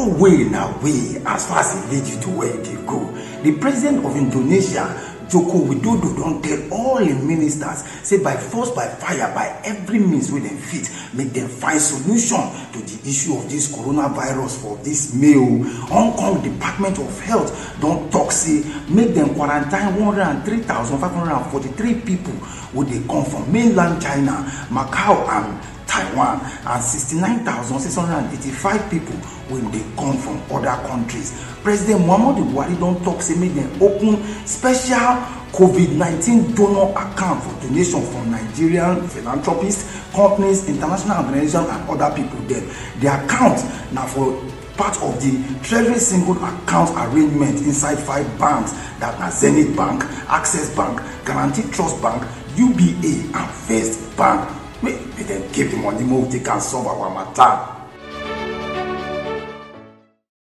all way na way as far as it lead you to where it dey go. The president of Indonesia, Joko Widodo, don tell all the ministers say by force, by fire, by every means wey dem fit, make dem find solution to the issue of this coronavirus for this May. Hong Kong Department of Health don talk say make dem quarantine 103,543 people wey dey come from mainland China, Macau and Taiwan, and 69,685 people wey dey come from other countries. President Muhammadu Buhari don talk say make dem open special COVID-19 donor account for donation from Nigerian philanthropists, companies, international organizations and other people dem. The account na for part of the Treasury single account arrangement inside 5 banks, that na Zenith Bank, Access Bank, Guaranty Trust Bank, UBA and First Bank. Make dem keep the money, make we take and solve our matter.